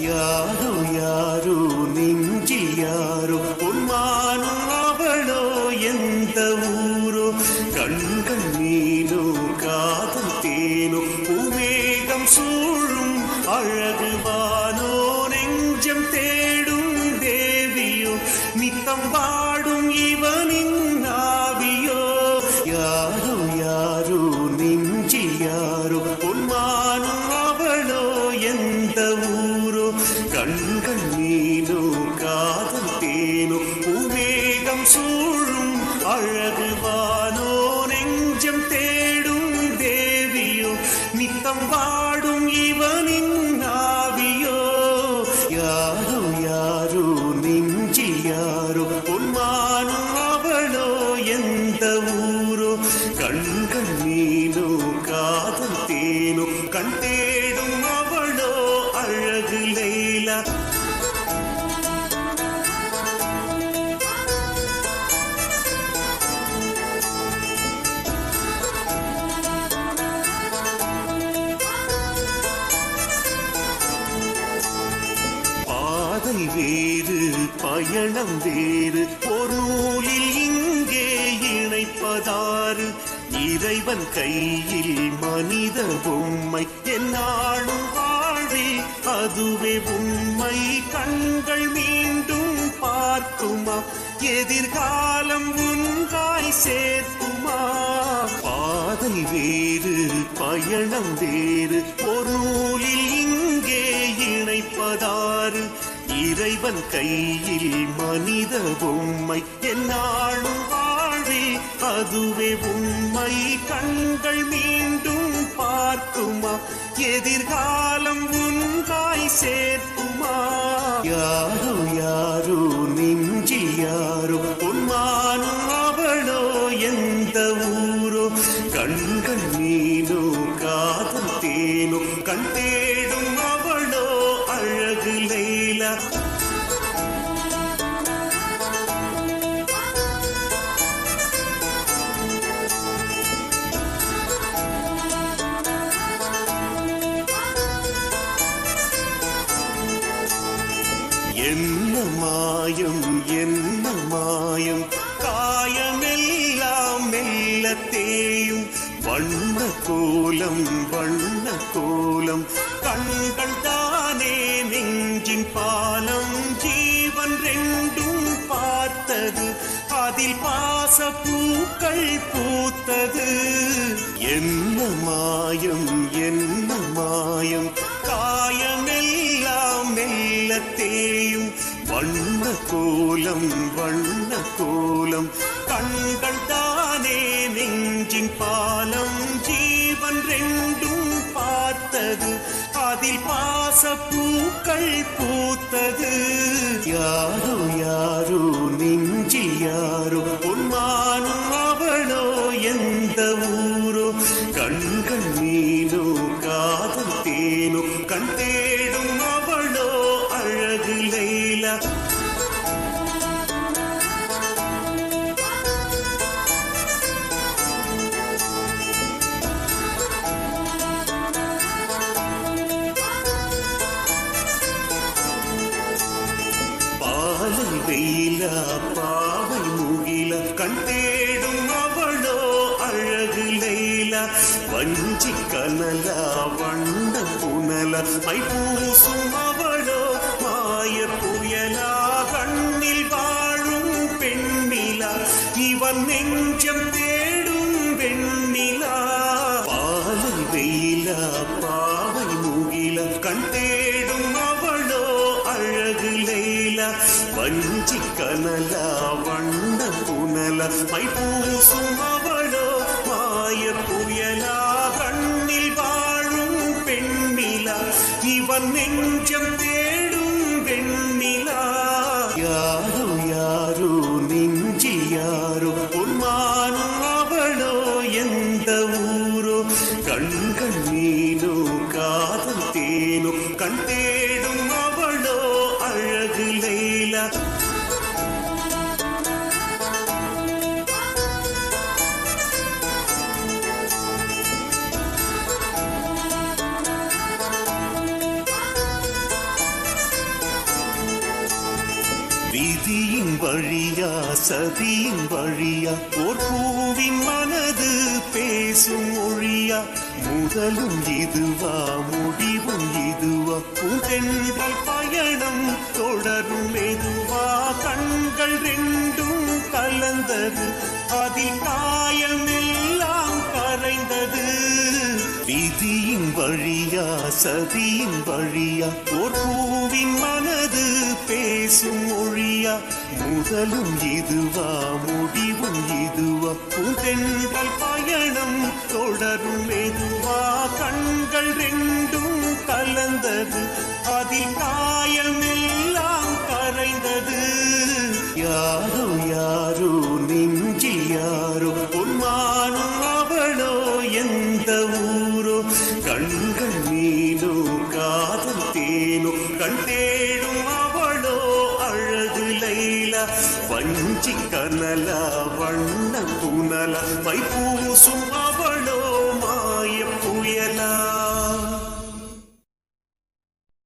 யாரோ யாரோ நெஞ்சில் யாரோ பொன்மானும் அவளோ எந்த ஊரோ கண்கள் நீனோ காதல் தேனோ பூமேகம் சூழும் அழகுவானோ நெஞ்சம் தேடும் தேவியோ நித்தம் பாடும் இவனின் நாவியோ யாரோ யாரோ நெஞ்சில் யாரோ பொன்மானும் அவளோ எந்த ஊரோ கண்கள் நீனோ காதல் தேனோ பூமேகம் சூழும் அழகுவானோ நெஞ்சம் தேடும் தேவியோ நித்தம் வாடும் இவனின் நாவியோ யாரோ யாரோ நெஞ்சில் யாரோ பொன்மானும் அவளோ எந்த ஊரோ கண்கள் நீனோ காதல் தேனோ கண் தேடும் அவளோ அழகு லைலா பாதை வேறு பயணம் வேறு ஒரு நூலில் இங்கே இணைப்பதாறு இறைவன் கையில் மனித பொம்மை என்னாலும் வாழ்வில் அதுவே உண்மை கண்கள் மீண்டும் பார்க்குமா எதிர்காலம் உன்காய் சேர்க்குமா பாதை வேறு பயணம் வேறு ஒரு நூலில் இங்கே இணைப்பதாறு இறைவன் கையில் மனித பொம்மை என்னாலும் வாழ்வில் அதுவே உண்மை கண்கள் மீண்டும் பார்க்குமா எதிர்காலம் உன்காய் சேர்க்குமா யாரோ யாரோ நெஞ்சில் யாரோ பொன்மானும் அவளோ எந்த ஊரோ கண்கள் நீனோ காதல் தேனோ கண் தேடும் அவளோ அழகு லைலா என்ன மாயம் என்ன மாயம் காயமெல்லாம் மெல்ல தேயும் வண்ண கோலம் கண்கள் தானே நெஞ்சின் பாலம் ஜீவன் ரெண்டும் பார்த்தது அதில் பாச பூக்கள் பூத்தது என்ன மாயம் காயமெல்லாம் மெல்ல தேயும் வண்ண கோலம் கண்கள் தானே நெஞ்சின் பாலம் ஜீவன் ரெண்டும் பார்த்தது அதில் பாச பூக்கள் பூத்தது யாரோ யாரோ நெஞ்சில் யாரோ பொன்மானும் அவளோ எந்த ஊரோ கண்கள் நீனோ காதல் தேனோ கண் தேடும் அவளோ அழகு லைலா பாலை வெயிலா பாவை முகில கண் தேடும் அவளோ அழகு லைலா வஞ்சி கனலா வண்ண புனல மை பூசும் அவளோ மாய புயலா கண்ணில் வாழும் பெண்ணிலா இவன் நெஞ்சம் தேடும் வெண்ணிலா பாலை வெயிலா பாவை முகில கண் தேடும் அவளோ அழகு லைலா வஞ்சி கனலா வண்ண புனல மை பூசும் அவளோ மாய புயலா கண்ணில் வாழும் பெண்ணிலா இவன் நெஞ்சம் தேடும் வெண்ணிலா யாரோ யாரோ நெஞ்சில் யாரோ பொன்மானும் அவளோ எந்த ஊரோ கண்கள் நீனோ காதல் தேனோ கண் தேடும் வழியா சதியின் வழியா ஓர் பூவின் மனது பேசும் மொழியா முதலும் இதுவா முடிவும் இதுவா உங்கள் பயணம் தொடரும் மெதுவா கண்கள் ரெண்டும் கலந்தது அதில் காயமெல்லாம் கரைந்தது விதியின் வழியா சதியின் வழியா ஓர் பூவின் மனது பேசும் மொழியா முதலும் இதுவா முடிவும் இதுவா உங்கள் பயணம் தொடரும் மெதுவா கண்கள் ரெண்டும் கலந்தது அதில் காயமெல்லாம் கரைந்தது யாரோ யாரோ நெஞ்சில் யாரோ பொன்மானும் அவளோ எந்த ஊரோ கண்கள் மீனோ காதல் தேனோ கண் தேடும் அவளோ அழகு லைலா வஞ்சி கனலா வண்ண புனலா வைப்பூசும் அவளோ